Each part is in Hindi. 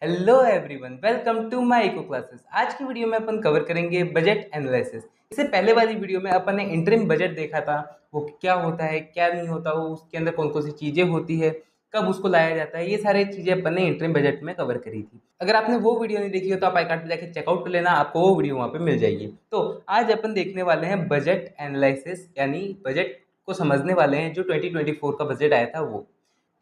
Hello everyone, welcome to my eco classes. आज की वीडियो में अपन कवर करेंगे बजट एनालिसिस। इससे पहले वाली वीडियो में अपन ने इंटरिम बजट देखा था, वो क्या होता है क्या नहीं होता, वो उसके अंदर कौन कौन सी चीज़ें होती है, कब उसको लाया जाता है, ये सारी चीज़ें अपन ने इंटरिम बजट में कवर करी थी। अगर आपने वो वीडियो नहीं देखी हो तो आप आई कार्ड पे जाके चेकआउट कर लेना, आपको वो वीडियो वहाँ पे मिल जाएगी। तो आज अपन देखने वाले हैं बजट एनालिसिस, यानी बजट को समझने वाले हैं जो 2024 का बजट आया था वो।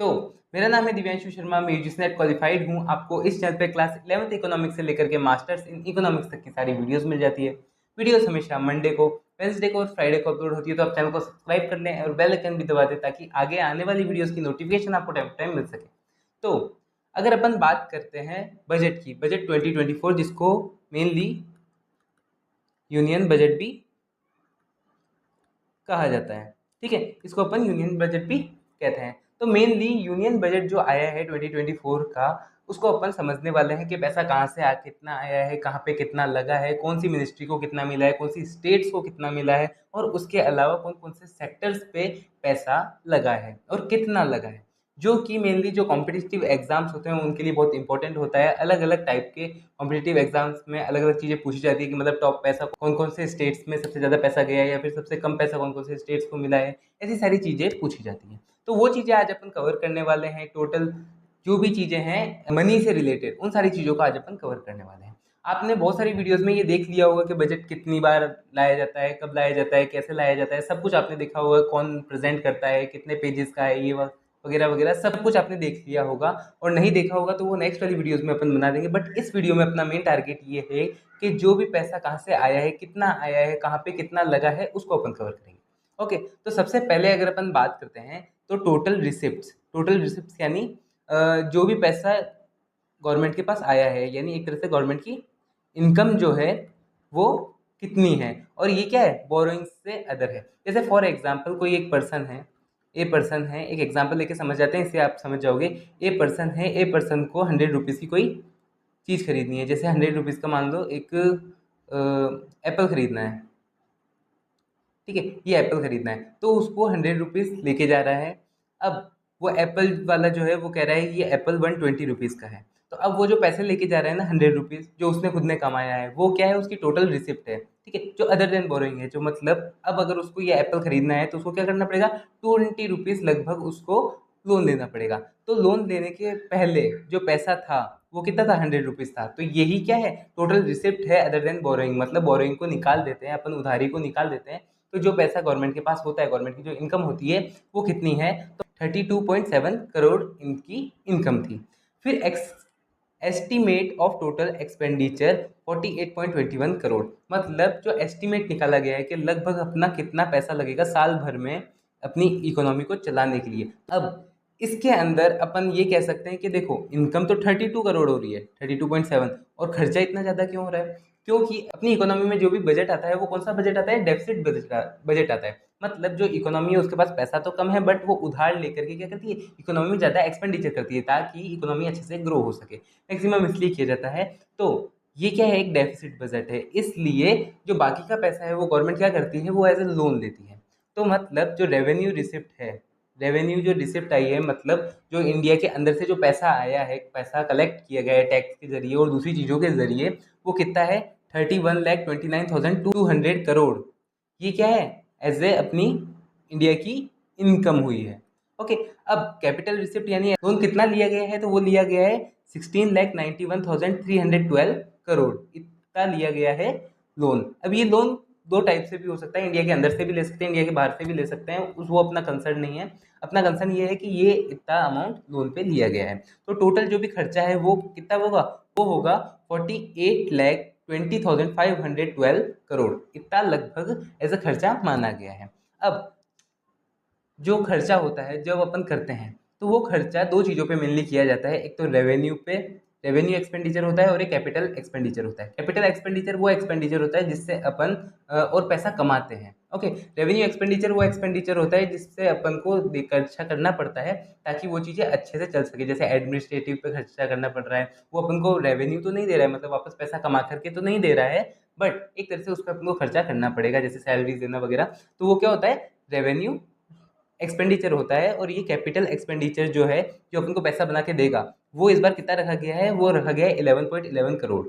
तो मेरा नाम है दिव्यांशु शर्मा, मैं यूजीसी नेट क्वालिफाइड हूँ। आपको इस चैनल पे क्लास 11th इकोनॉमिक्स से लेकर के मास्टर्स इन इकोनॉमिक्स तक की सारी वीडियोस मिल जाती है। वीडियोस हमेशा मंडे को, वेंसडे को और फ्राइडे को अपलोड होती है, तो आप चैनल को सब्सक्राइब कर लें और बेल आइकन भी दबा दें ताकि आगे आने वाली वीडियोस की नोटिफिकेशन आपको टाइम टाइम मिल सके। तो अगर अपन बात करते हैं बजट की, बजट 2024 जिसको मेनली यूनियन बजट भी कहा जाता है, ठीक है, इसको अपन यूनियन बजट भी कहते हैं। तो मेनली यूनियन बजट जो आया है 2024 का, उसको अपन समझने वाले हैं कि पैसा कहाँ से कितना आया है, कहाँ पे कितना लगा है, कौन सी मिनिस्ट्री को कितना मिला है, कौन सी स्टेट्स को कितना मिला है, और उसके अलावा कौन कौन से सेक्टर्स पे पैसा लगा है और कितना लगा है, जो कि मेनली जो कॉम्पिटिटिव एग्जाम्स होते हैं उनके लिए बहुत इंपॉर्टेंट होता है। अलग अलग टाइप के कॉम्पिटिटिव एग्जाम्स में अलग अलग चीज़ें पूछी जाती है कि मतलब टॉप पैसा कौन कौन से स्टेट्स में सबसे ज़्यादा पैसा गया है, या फिर सबसे कम पैसा कौन कौन से स्टेट्स को मिला है, ऐसी सारी चीज़ें पूछी जाती हैं। तो वो चीज़ें आज अपन कवर करने वाले हैं। टोटल जो भी चीज़ें हैं मनी से रिलेटेड, उन सारी चीज़ों को आज अपन कवर करने वाले हैं। आपने बहुत सारी वीडियोस में ये देख लिया होगा कि बजट कितनी बार लाया जाता है, कब लाया जाता है, कैसे लाया जाता है, सब कुछ आपने देखा होगा, कौन प्रेजेंट करता है, कितने पेजेस का है, ये वगैरह वगैरह सब कुछ आपने देख लिया होगा। और नहीं देखा होगा तो वो नेक्स्ट वाली वीडियोस में अपन बना देंगे। बट इस वीडियो में अपना मेन टारगेट ये है कि जो भी पैसा कहाँ से आया है, कितना आया है, कहाँ पे कितना लगा है, उसको अपन कवर करेंगे। ओके, तो सबसे पहले अगर अपन बात करते हैं तो टोटल रिसिप्ट यानी जो भी पैसा गवर्नमेंट के पास आया है, यानी एक तरह से गवर्नमेंट की इनकम जो है वो कितनी है, और ये क्या है, बोरोइंग से अदर है। जैसे फॉर एग्जांपल कोई एक पर्सन है, एक एग्जांपल लेके समझ जाते हैं, इससे आप समझ जाओगे। ए पर्सन को 100 रुपीज़ की कोई चीज़ खरीदनी है। जैसे 100 रुपीज़ का मान लो एक एप्पल खरीदना है, ठीक है, ये एप्पल खरीदना है, तो उसको 100 रुपीज़ लेके जा रहा है। अब वो एप्पल वाला जो है वो कह रहा है कि ये एप्पल 120 रुपीज़ का है। तो अब वो जो पैसे लेके जा रहा है ना 100 रुपीज़, जो उसने खुद ने कमाया है, वो क्या है, उसकी टोटल रिसिप्ट है, ठीक है, जो अदर देन बोरोइंग है। जो मतलब अब अगर उसको ये एप्पल खरीदना है तो उसको क्या करना पड़ेगा, 20 रुपीज़ लगभग उसको लोन लेना पड़ेगा। तो लोन लेने के पहले जो पैसा था वो कितना था, 100 रुपीज़ था। तो यही क्या है, टोटल रिसिप्ट है अदर देन बोरोइंग। मतलब बोरोइंग को निकाल देते हैं अपन, उधारी को निकाल देते हैं, तो जो पैसा गवर्नमेंट के पास होता है, गवर्नमेंट की जो इनकम होती है वो कितनी है, तो 32.7 करोड़ इनकी इनकम थी। फिर estimate of total expenditure 48.21 crore. मतलब जो एस्टीमेट निकाला गया है कि लगभग अपना कितना पैसा लगेगा साल भर में अपनी इकोनॉमी को चलाने के लिए। अब इसके अंदर अपन ये कह सकते हैं कि देखो, इनकम तो 32 करोड़ हो रही है, 32.7, और खर्चा इतना ज़्यादा क्यों हो रहा है, क्योंकि अपनी इकोनॉमी में जो भी बजट आता है वो कौन सा बजट आता है, डेफिसिट बजट आता है। मतलब जो इकोनॉमी है उसके पास पैसा तो कम है, बट वो उधार लेकर के क्या करती है, इकोनॉमी में ज़्यादा एक्सपेंडिचर करती है ताकि इकोनॉमी अच्छे से ग्रो हो सके। मैक्सिमम इसलिए किया जाता है। तो ये क्या है, एक डेफिसिट बजट है, इसलिए जो बाकी का पैसा है वो गवर्नमेंट क्या करती है, वो एज ए लोन लेती है। तो मतलब जो रेवेन्यू रिसिप्ट है, रेवेन्यू जो रिसिप्ट आई है, मतलब जो इंडिया के अंदर से जो पैसा आया है, पैसा कलेक्ट किया गया है टैक्स के जरिए और दूसरी चीज़ों के जरिए, वो कितना है, 31,29,200 करोड़। ये क्या है, एज ए अपनी इंडिया की इनकम हुई है। ओके, अब कैपिटल रिसिप्ट यानी लोन कितना लिया गया है, तो वो लिया गया है 16,91,312 करोड़, इतना लिया गया है लोन। अब ये लोन दो टाइप से भी हो सकता है, इंडिया के अंदर से भी ले सकते हैं, इंडिया के बाहर से भी ले सकते हैं, उस वो अपना कंसर्न नहीं है। अपना कंसर्न ये है कि ये इतना अमाउंट लोन पे लिया गया है। तो टोटल जो भी खर्चा है वो कितना होगा, वो होगा 48,20,512 करोड़, इतना लगभग एज अ खर्चा माना गया है। अब जो खर्चा होता है जब अपन करते हैं, तो वो खर्चा दो चीज़ों पे मेनली किया जाता है। एक तो रेवेन्यू पे, रेवेन्यू एक्सपेंडिचर होता है, और एक कैपिटल एक्सपेंडिचर होता है। कैपिटल एक्सपेंडिचर वो एक्सपेंडिचर होता है जिससे अपन और पैसा कमाते हैं। ओके, रेवेन्यू एक्सपेंडिचर वो एक्सपेंडिचर होता है जिससे अपन को खर्चा करना पड़ता है ताकि वो चीज़ें अच्छे से चल सके। जैसे एडमिनिस्ट्रेटिव पे खर्चा करना पड़ रहा है, वो अपन को रेवेन्यू तो नहीं दे रहा है, मतलब वापस पैसा कमा करके तो नहीं दे रहा है, बट एक तरह से उसका अपन को खर्चा करना पड़ेगा, जैसे सैलरीज देना वगैरह। तो वो क्या होता है, रेवेन्यू एक्सपेंडिचर होता है। और ये कैपिटल एक्सपेंडिचर जो है, जो अपन को पैसा बना के देगा, वो इस बार कितना रखा गया है, वो रखा गया है 11.11 करोड़,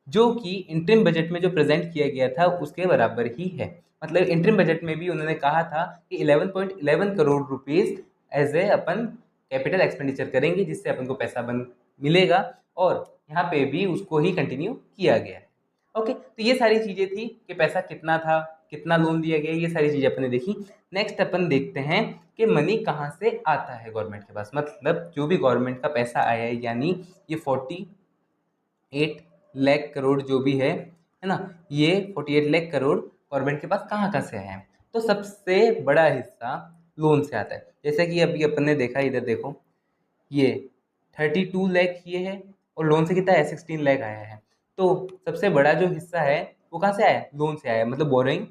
जो कि इंटरिम बजट में जो प्रेजेंट किया गया था उसके बराबर ही है। मतलब इंटरिम बजट में भी उन्होंने कहा था कि 11.11 करोड़ रुपीस एज ए अपन कैपिटल एक्सपेंडिचर करेंगे, जिससे अपन को पैसा बन मिलेगा, और यहाँ पे भी उसको ही कंटिन्यू किया गया है। ओके, तो ये सारी चीज़ें थी कि पैसा कितना था, कितना लोन दिया गया, ये सारी चीज़ें अपन ने देखी। नेक्स्ट अपन देखते हैं कि मनी कहाँ से आता है गवर्नमेंट के पास। मतलब जो भी गवर्नमेंट का पैसा आया है, यानी ये 48 लाख करोड़ जो भी है ना, ये 48 लाख करोड़ गवर्नमेंट के पास कहाँ से आया है। तो सबसे बड़ा हिस्सा लोन से आता है। जैसे कि अभी अपन ने देखा, इधर देखो, ये 32 लाख ये है, और लोन से कितना है, 16 लाख आया है। तो सबसे बड़ा जो हिस्सा है वो कहाँ से आया है, लोन से आया है। मतलब बोरिंग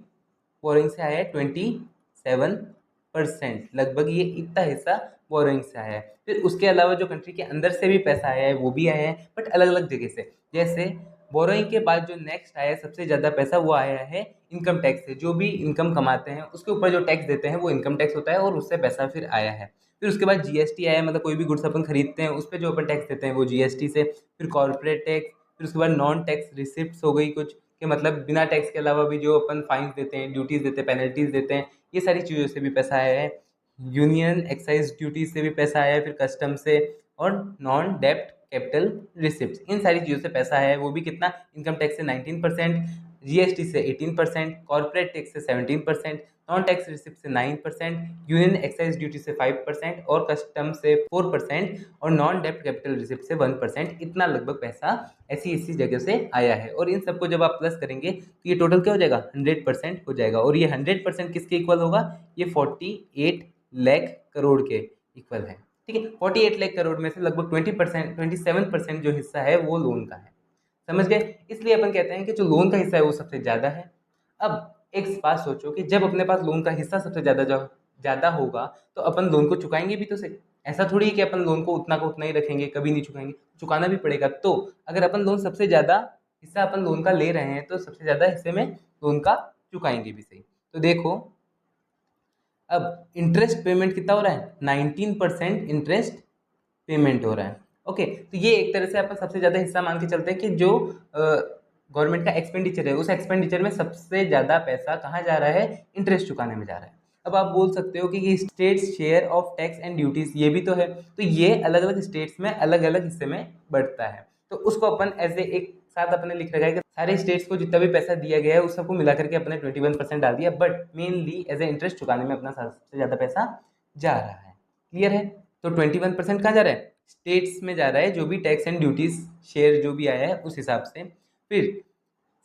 बोरिंग से आया है 27%, लगभग ये इतना हिस्सा बोरिंग से आया है। फिर उसके अलावा जो कंट्री के अंदर से भी पैसा आया है वो भी आया है, बट अलग अलग जगह से। जैसे बोरोइंग के बाद जो नेक्स्ट आया है सबसे ज़्यादा पैसा, वो आया है इनकम टैक्स से। जो भी इनकम कमाते हैं उसके ऊपर जो टैक्स देते हैं वो इनकम टैक्स होता है, और उससे पैसा फिर आया है। फिर उसके बाद जीएसटी आया है, मतलब कोई भी गुड्स अपन खरीदते हैं उस पर जो अपन टैक्स देते हैं वो जीएसटी से। फिर कॉर्पोरेट टैक्स, फिर उसके बाद नॉन टैक्स रिसिप्ट हो गई कुछ, कि मतलब बिना टैक्स के अलावा भी जो अपन फाइन देते हैं, ड्यूटीज़ देते हैं, पेनल्टीज देते हैं, ये सारी चीज़ों से भी पैसा आया है। यूनियन एक्साइज ड्यूटी से भी पैसा आया है, फिर कस्टम से, और नॉन डेप्ट कैपिटल रिसिप्ट, इन सारी चीज़ों से पैसा है। वो भी कितना, इनकम टैक्स से 19%, जीएसटी से 18%, कॉर्पोरेट टैक्स से 17%, नॉन टैक्स रिसिप्ट से 9%, यूनियन एक्साइज ड्यूटी से 5% और कस्टम से 4%, और नॉन डेप्ट कैपिटल रिसिप्ट से 1%। इतना लगभग पैसा ऐसी ऐसी जगह से आया है। और इन सबको जब आप प्लस करेंगे तो ये टोटल क्या हो जाएगा, 100% हो जाएगा। और ये 100% किसके इक्वल होगा, ये 48 लाख करोड़ के इक्वल है। ठीक है, 48 लाख करोड़ में से लगभग 20%, 27% जो हिस्सा है वो लोन का है। समझ गए? इसलिए अपन कहते हैं कि जो लोन का हिस्सा है वो सबसे ज़्यादा है। अब एक बात सोचो कि जब अपने पास लोन का हिस्सा सबसे ज़्यादा होगा तो अपन लोन को चुकाएंगे भी तो सही। ऐसा थोड़ी है कि अपन लोन को उतना का उतना ही रखेंगे, कभी नहीं चुकाएंगे, चुकाना भी पड़ेगा। तो अगर अपन लोन सबसे ज़्यादा हिस्सा अपन लोन का ले रहे हैं तो सबसे ज़्यादा हिस्से में लोन का चुकाएंगे भी सही। तो देखो, अब इंटरेस्ट पेमेंट कितना हो रहा है, 19% इंटरेस्ट पेमेंट हो रहा है। ओके, तो ये एक तरह से अपन सबसे ज़्यादा हिस्सा मान के चलते हैं कि जो गवर्नमेंट का एक्सपेंडिचर है, उस एक्सपेंडिचर में सबसे ज़्यादा पैसा कहाँ जा रहा है, इंटरेस्ट चुकाने में जा रहा है। अब आप बोल सकते हो कि ये states share of tax and duties, ये भी तो है। तो ये अलग अलग स्टेट्स में अलग अलग हिस्से में बढ़ता है। तो उसको अपन एज ए एक साथ अपने लिख रखा है कि सारे स्टेट्स को जितना भी पैसा दिया गया है उस सबको मिला करके अपने 21% डाल दिया, but mainly as a interest चुकाने में अपना सबसे ज़्यादा पैसा जा रहा है। क्लियर है? तो 21% कहाँ जा रहा है, स्टेट्स में जा रहा है, जो भी टैक्स एंड ड्यूटीज शेयर जो भी आया है उस हिसाब से। फिर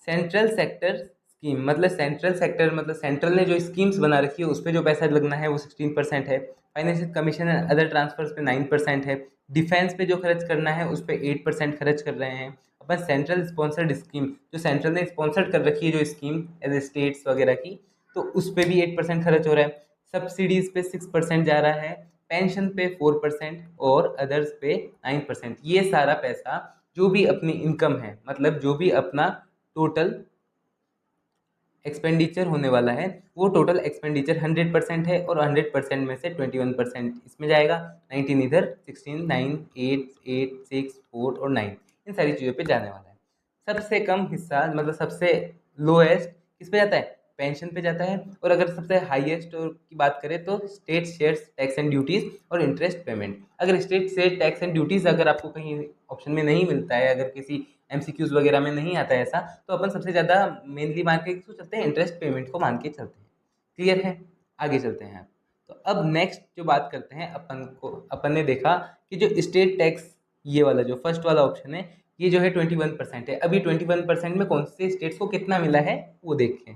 सेंट्रल सेक्टर स्कीम, मतलब सेंट्रल सेक्टर मतलब सेंट्रल ने जो स्कीम्स बना रखी है उस पर जो पैसा लगना है वो 16% है। Financial commission and other transfers पे 9% है। डिफेंस पे जो खर्च करना है उस पर 8% खर्च कर रहे हैं। अपन सेंट्रल स्पॉन्सर्ड स्कीम, जो सेंट्रल ने स्पॉन्सर्ड कर रखी है जो स्कीम एज ए स्टेट्स वगैरह की, तो उस पर भी 8% खर्च हो रहा है। सब्सिडीज पे 6% जा रहा है, पेंशन पे 4% और अदर्स पे 9%। ये सारा पैसा जो भी अपनी इनकम है, मतलब जो भी अपना टोटल एक्सपेंडिचर होने वाला है, वो टोटल एक्सपेंडिचर 100% है, और 100% में से 21% इसमें जाएगा, 19 इधर, 16, 9, 8, 8, 6, 4 और 9, इन सारी चीज़ों पे जाने वाला है। सबसे कम हिस्सा, मतलब सबसे लोएस्ट किस पे जाता है, पेंशन पे जाता है। और अगर सबसे हाईएस्ट की बात करें तो state shares tax and duties और इंटरेस्ट पेमेंट। अगर स्टेट से टैक्स एंड ड्यूटीज़ अगर आपको कहीं ऑप्शन में नहीं मिलता है, अगर किसी एमसीक्यूज वगैरह में नहीं आता है ऐसा, तो अपन सबसे ज़्यादा मेनली मान के क्यों चलते हैं, इंटरेस्ट पेमेंट को मान के चलते हैं। क्लियर है? आगे चलते हैं। तो अब नेक्स्ट जो बात करते हैं, अपन ने देखा कि जो स्टेट टैक्स, ये वाला जो फर्स्ट वाला ऑप्शन है, ये जो है 21% है। अभी 21% में कौन से स्टेट्स को कितना मिला है वो देखें।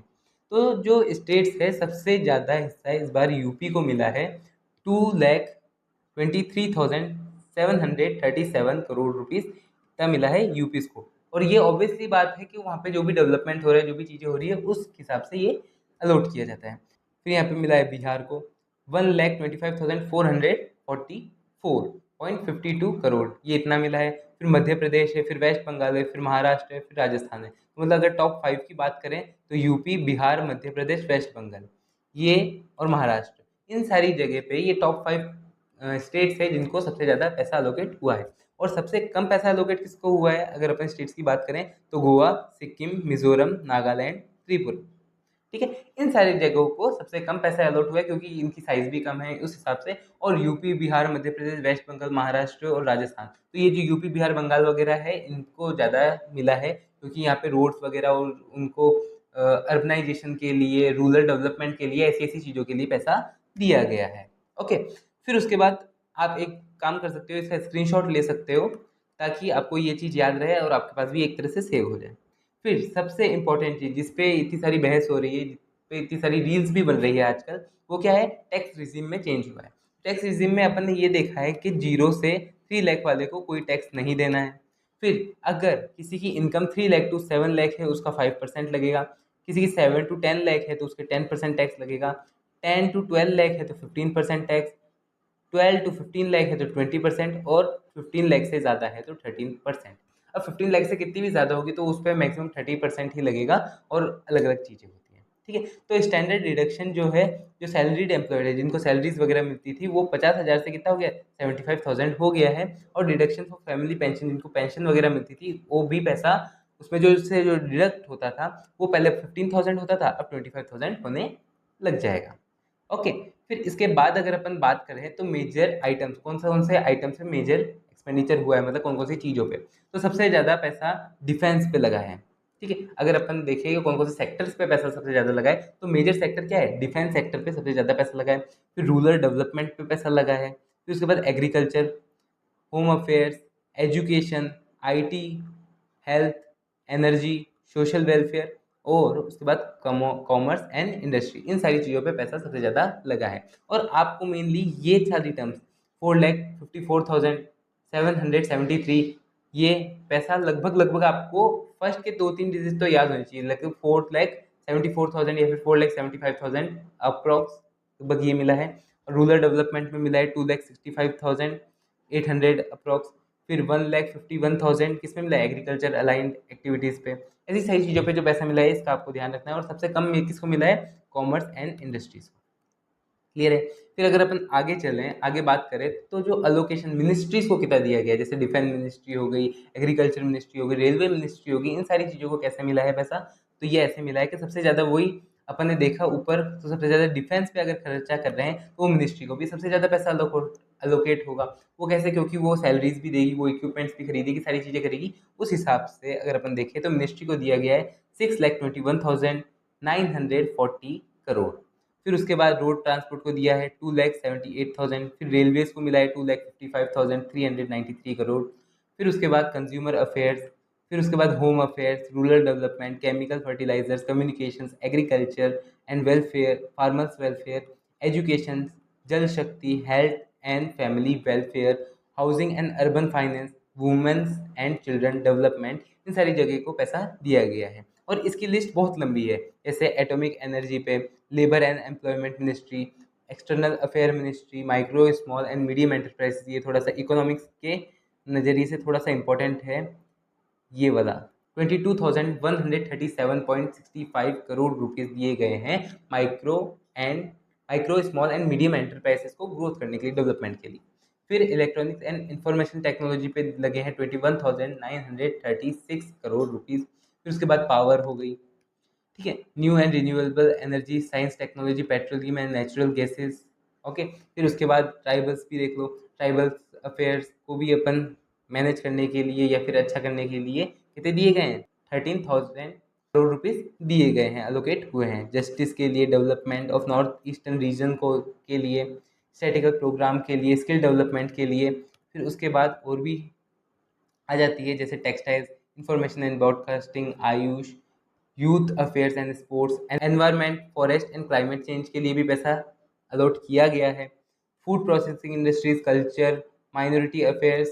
तो जो स्टेट्स है सबसे ज़्यादा हिस्सा इस बार यूपी को मिला है, 2,23,737 करोड़ रुपीज़ का मिला है यूपी को। और ये ऑब्वियसली बात है कि वहाँ पे जो भी डेवलपमेंट हो रहा है, जो भी चीज़ें हो रही है, उस हिसाब से ये अलॉट किया जाता है। फिर यहाँ पे मिला है बिहार को 1,25,444.52 करोड़, ये इतना मिला है। फिर मध्य प्रदेश है, फिर वेस्ट बंगाल है, फिर महाराष्ट्र है, फिर राजस्थान है। तो मतलब अगर टॉप 5 की बात करें तो यूपी, बिहार, मध्य प्रदेश, वेस्ट बंगाल, ये और महाराष्ट्र, इन सारी जगह पे ये टॉप 5 स्टेट्स है जिनको सबसे ज़्यादा पैसा अलोकेट हुआ है। और सबसे कम पैसा एलोकेट किसको हुआ है अगर अपन स्टेट्स की बात करें तो गोवा, सिक्किम, मिजोरम, नागालैंड, त्रिपुरा। ठीक है, इन सारी जगहों को सबसे कम पैसा अलॉट हुआ है क्योंकि इनकी साइज भी कम है उस हिसाब से। और यूपी, बिहार, मध्य प्रदेश, वेस्ट बंगाल, महाराष्ट्र और राजस्थान, तो ये जो यूपी, बिहार, बंगाल वगैरह है इनको ज़्यादा मिला है क्योंकि यहाँ पे रोड्स वगैरह और उनको अर्बनाइजेशन के लिए, रूरल डेवलपमेंट के लिए, ऐसी ऐसी चीज़ों के लिए पैसा दिया गया है। ओके, फिर उसके बाद आप एक काम कर सकते हो, इसका स्क्रीनशॉट ले सकते हो ताकि आपको ये चीज़ याद रहे और आपके पास भी एक तरह से सेव हो जाए। फिर सबसे इम्पोर्टेंट चीज़ जिसपे इतनी सारी बहस हो रही है, जिसपे इतनी सारी रील्स भी बन रही है आजकल, वो क्या है, टैक्स रिजीम में चेंज हुआ है। टैक्स रिजीम में अपन ने ये देखा है कि 0 से 3 लाख वाले को कोई टैक्स नहीं देना है। फिर अगर किसी की इनकम 3 लाख टू 7 लाख है उसका 5% लगेगा, किसी की 7 टू 10 लाख है तो उसके 10% टैक्स लगेगा, 10 टू 12 लाख है तो 15% टैक्स, 12 टू 15 लाख है तो 20% और 15 लाख से ज़्यादा है तो 13%। अब 15 लाख से कितनी भी ज़्यादा होगी तो उस पर मैक्सिमम 30% ही लगेगा और अलग अलग चीज़ें होती हैं। ठीक है, तो स्टैंडर्ड डिडक्शन जो है, जो सैलरीड एम्प्लॉयड है जिनको सैलरीज वगैरह मिलती थी वो 50,000 से कितना हो गया, 75,000 हो गया है। और डिडक्शन फॉर फैमिली पेंशन, जिनको पेंशन वगैरह मिलती थी वो भी पैसा उसमें जो डिडक्ट होता था वो पहले 15,000 होता था, अब 25,000 होने लग जाएगा। ओके, फिर इसके बाद अगर अपन बात करें तो मेजर आइटम्स, कौन से आइटम्स पे मेजर एक्सपेंडिचर हुआ है, मतलब कौन कौन सी चीज़ों पे, तो सबसे ज़्यादा पैसा डिफेंस पे लगा है। ठीक है, अगर अपन देखेंगे कौन कौन से सेक्टर्स पे पैसा सबसे ज़्यादा लगा है तो मेजर सेक्टर क्या है, डिफेंस सेक्टर पे सबसे ज़्यादा पैसा लगा है। फिर रूरल डेवलपमेंट पे पैसा लगा है, फिर उसके बाद agriculture, home affairs, education, IT, health, energy, social welfare और उसके बाद कॉमर्स एंड इंडस्ट्री, इन सारी चीज़ों पे पैसा सबसे ज़्यादा लगा है। और आपको मेनली ये सारी टर्म्स 4,54,773, ये पैसा लगभग लगभग आपको फर्स्ट के 2-3 डिजिट तो याद होनी चाहिए, लगभग 4,74,000 या फिर 4,75,000 अप्रॉक्स लगभग ये मिला है। रूरल डेवलपमेंट में मिला है 2,65,800 अप्रॉक्स। फिर 1,51,000 किस में मिला है, एग्रीकल्चर अलाइंड एक्टिविटीज़ पे। ऐसी सारी चीज़ों पे जो पैसा मिला है इसका आपको ध्यान रखना है। और सबसे कम में किसको मिला है, कॉमर्स एंड इंडस्ट्रीज को। क्लियर है। फिर अगर अपन आगे चलें, आगे बात करें तो जो अलोकेशन मिनिस्ट्रीज को कितना दिया गया है, जैसे डिफेंस मिनिस्ट्री हो गई, एग्रीकल्चर मिनिस्ट्री हो गई, रेलवे मिनिस्ट्री हो गई, इन सारी चीज़ों को कैसे मिला है पैसा, तो ये ऐसे मिला है कि सबसे ज़्यादा वही अपन ने देखा ऊपर, तो सबसे ज़्यादा डिफेंस पे अगर खर्चा कर रहे हैं तो वो मिनिस्ट्री को भी सबसे ज़्यादा पैसा अलोकेट होगा। वो कैसे, क्योंकि वो सैलरीज भी देगी, वो इक्विपमेंट्स भी खरीदेगी, सारी चीज़ें करेगी। उस हिसाब से अगर अपन देखें तो मिनिस्ट्री को दिया गया है 6,21,940 करोड़। फिर उसके बाद रोड ट्रांसपोर्ट को दिया है 2,78,000। फिर रेलवेज को मिला है 2,55,393 करोड़। फिर उसके बाद कंज्यूमर अफेयर्स, फिर उसके बाद home affairs, rural development, chemical fertilizers, communications, agriculture and welfare, farmers welfare, education, Jal Shakti, health and family welfare, housing and urban finance, women's and children development, इन सारी जगह को पैसा दिया गया है। और इसकी लिस्ट बहुत लंबी है, जैसे एटॉमिक एनर्जी पे labour and employment ministry, external affair ministry, micro small and medium enterprise, ये थोड़ा सा इकोनॉमिक्स के नज़रिए से थोड़ा सा इंपॉर्टेंट है ये वाला। 22,137.65 करोड़ रुपीज़ दिए गए हैं micro small and medium enterprises को ग्रोथ करने के लिए, डेवलपमेंट के लिए। फिर इलेक्ट्रॉनिक्स एंड इंफॉर्मेशन टेक्नोलॉजी पे लगे हैं 21,936 करोड़ रुपीज़। फिर उसके बाद पावर हो गई, ठीक है, new and renewable energy, science technology, petroleum and natural gases. Okay, फिर उसके बाद ट्राइबल्स भी देख लो, ट्राइबल्स अफेयर्स को भी अपन मैनेज करने के लिए या फिर अच्छा करने के लिए कितने दिए गए हैं, 13,000 करोड़ रुपीज़ दिए गए हैं, अलोकेट हुए हैं। जस्टिस के लिए, development of north eastern region को के लिए, स्टैटिकल प्रोग्राम के लिए, स्किल डेवलपमेंट के लिए। फिर उसके बाद और भी आ जाती है जैसे textiles, information and broadcasting, Ayush, youth affairs and sports, environment, forest and climate change के लिए भी पैसा अलॉट किया गया है। Food processing industries, culture, minority affairs,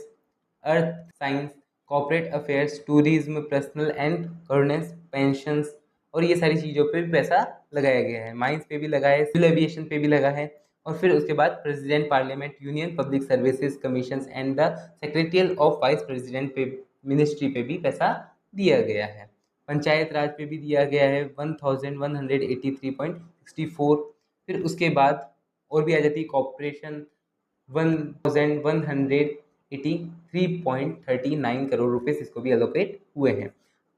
earth science, corporate affairs, tourism, personal and governance, pensions, और ये सारी चीज़ों पे भी पैसा लगाया गया है। माइंस पे भी लगा है, सिविल एविएशन पे भी लगा है। और फिर उसके बाद president, parliament, union public services commission and the secretarial of vice president पे, मिनिस्ट्री पे भी पैसा दिया गया है। पंचायत राज पे भी दिया गया है 1,183.64। फिर उसके बाद और भी आ जाती है कॉर्पोरेशन 1,186 3.39 करोड़ रुपीस इसको भी एलोकेट हुए हैं।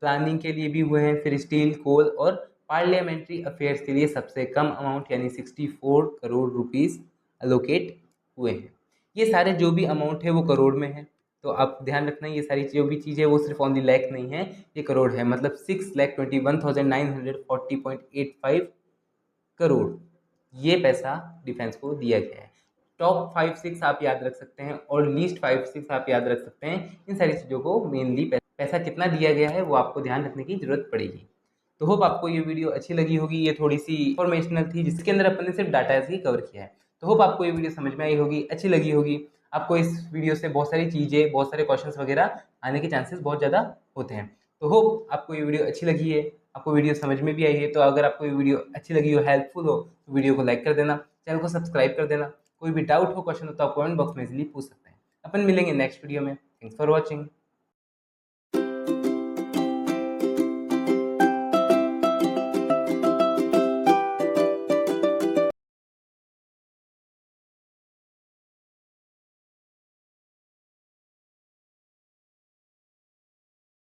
प्लानिंग के लिए भी हुए हैं, फिर स्टील, कोल और पार्लियामेंट्री अफेयर्स के लिए सबसे कम अमाउंट यानी 64 करोड़ रुपीस एलोकेट हुए हैं। ये सारे जो भी अमाउंट है वो करोड़ में है, तो आप ध्यान रखना ये सारी जो भी चीज़ें वो सिर्फ ऑन दी लैख नहीं है, ये करोड़ है, मतलब 6,21,940.85 करोड़ ये पैसा डिफेंस को दिया गया है। टॉप 5-6 आप याद रख सकते हैं और लीस्ट 5-6 आप याद रख सकते हैं। इन सारी चीज़ों को मेनली पैसा कितना दिया गया है वो आपको ध्यान रखने की जरूरत पड़ेगी। तो होप आपको ये वीडियो अच्छी लगी होगी। ये थोड़ी सी इंफॉर्मेशनल थी जिसके अंदर अपन ने सिर्फ डाटा ही कवर किया है। तो होप आपको ये वीडियो समझ में आई होगी, अच्छी लगी होगी। आपको इस वीडियो से बहुत सारी चीज़ें, बहुत सारे क्वेश्चंस वगैरह आने के चांसेस बहुत ज़्यादा होते हैं। तो होप आपको ये वीडियो अच्छी लगी है, आपको वीडियो समझ में भी आई है। तो अगर आपको ये वीडियो अच्छी लगी हो, हेल्पफुल हो, तो वीडियो को लाइक कर देना, चैनल को सब्सक्राइब कर देना। कोई भी डाउट हो, क्वेश्चन हो तो आप कमेंट बॉक्स में इजीली पूछ सकते हैं। अपन मिलेंगे नेक्स्ट वीडियो में। Thanks for watching.